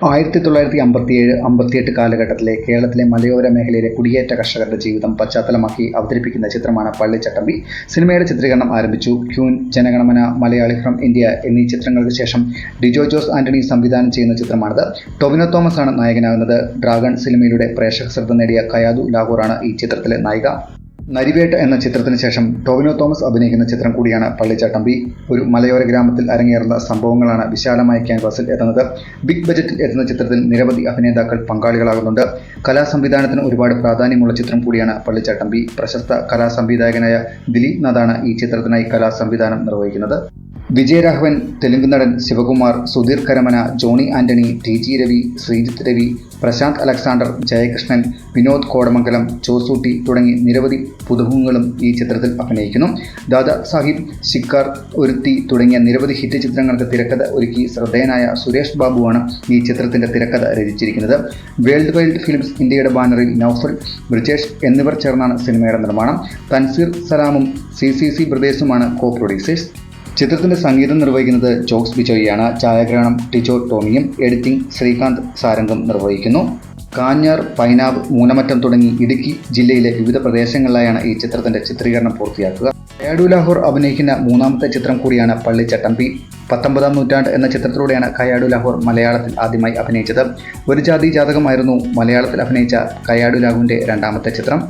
1957-58 കാലഘട്ടത്തിലെ കേരളത്തിലെ മലയോര മേഖലയിലെ കുടിയേറ്റ കർഷകരുടെ ജീവിതം പശ്ചാത്തലമാക്കി അവതരിപ്പിക്കുന്ന ചിത്രമാണ് പള്ളിച്ചട്ടമ്പി. സിനിമയുടെ ചിത്രീകരണം ആരംഭിച്ചു. Queen, Jana Gana Mana, Malayali from India എന്നീ ചിത്രങ്ങൾക്ക് ശേഷം ഡിജോ ജോസ് ആന്റണി സംവിധാനം ചെയ്യുന്ന ചിത്രമാണിത്. ടൊവിനോ തോമസ് ആണ് നായകനാകുന്നത്. ഡ്രാഗൺ സിനിമയിലൂടെ പ്രേക്ഷക ശ്രദ്ധ നേടിയ കയാദു ലാഹോറാണ് ഈ ചിത്രത്തിലെ നായിക. നരിവേട്ട എന്ന ചിത്രത്തിന് ശേഷം ടൊവിനോ തോമസ് അഭിനയിക്കുന്ന ചിത്രം കൂടിയാണ് പള്ളിച്ചട്ടമ്പി. ഒരു മലയോര ഗ്രാമത്തിൽ അരങ്ങേറുന്ന സംഭവങ്ങളാണ് വിശാലമായ ക്യാൻവാസിൽ എത്തുന്നത്. ബിഗ് ബജറ്റിൽ എത്തുന്ന ചിത്രത്തിൽ നിരവധി അഭിനേതാക്കൾ പങ്കാളികളാകുന്നുണ്ട്. കലാസംവിധാനത്തിന് ഒരുപാട് പ്രാധാന്യമുള്ള ചിത്രം കൂടിയാണ് പള്ളിച്ചട്ടമ്പി. പ്രശസ്ത കലാസംവിധായകനായ ദിലീപ് നാഥാണ് ഈ ചിത്രത്തിനായി കലാസംവിധാനം നിർവഹിക്കുന്നത്. വിജയരാഘവൻ, തെലുങ്ക് നടൻ ശിവകുമാർ, സുധീർ കരമന, ജോണി ആന്റണി, ടി.ജി. രവി, ശ്രീജിത്ത് രവി, പ്രശാന്ത് അലക്സാണ്ടർ, ജയകൃഷ്ണൻ, വിനോദ് കോടമംഗലം, ചോസൂട്ടി തുടങ്ങി നിരവധി പുതുമുഖങ്ങളും ഈ ചിത്രത്തിൽ അഭിനയിക്കുന്നു. ദാദാ സാഹിബ്, ശിക്കാർ, ഒരുത്തി തുടങ്ങിയ നിരവധി ഹിറ്റ് ചിത്രങ്ങൾക്ക് തിരക്കഥ ഒരുക്കി ശ്രദ്ധേയനായ സുരേഷ് ബാബുവാണ് ഈ ചിത്രത്തിന്റെ തിരക്കഥ രചിച്ചിരിക്കുന്നത്. വേൾഡ് വൈൽഡ് ഫിലിംസ് ഇന്ത്യയുടെ ബാനറിൽ നൌഫൽ, ബ്രിജേഷ് എന്നിവർ ചേർന്നാണ് സിനിമയുടെ നിർമ്മാണം. തൻസീർ സലാമും CCC ബ്രദേഴ്സുമാണ് കോ പ്രൊഡ്യൂസേഴ്സ്. ചിത്രത്തിന്റെ സംഗീതം നിർവഹിക്കുന്നത് ജോക്സ് ബിജോയിയാണ്. ഛായാഗ്രഹണം ടിജോ ടോമിയും എഡിറ്റിംഗ് ശ്രീകാന്ത് സാരംഗും നിർവഹിക്കുന്നു. കാഞ്ഞാർ, പൈനാവ്, മൂനമറ്റം തുടങ്ങി ഇടുക്കി ജില്ലയിലെ വിവിധ പ്രദേശങ്ങളിലായാണ് ഈ ചിത്രത്തിന്റെ ചിത്രീകരണം പൂർത്തിയാക്കുക. കയാഡു ലാഹോർ അഭിനയിക്കുന്ന മൂന്നാമത്തെ ചിത്രം കൂടിയാണ് പള്ളിച്ചട്ടമ്പി. 19-ാം നൂറ്റാണ്ട് എന്ന ചിത്രത്തിലൂടെയാണ് കയാഡു ലാഹോർ മലയാളത്തിൽ ആദ്യമായി അഭിനയിച്ചത്. ഒരു ജാതി ജാതകമായിരുന്നു മലയാളത്തിൽ അഭിനയിച്ച കയാഡു ലാഹോറിന്റെ രണ്ടാമത്തെ ചിത്രം.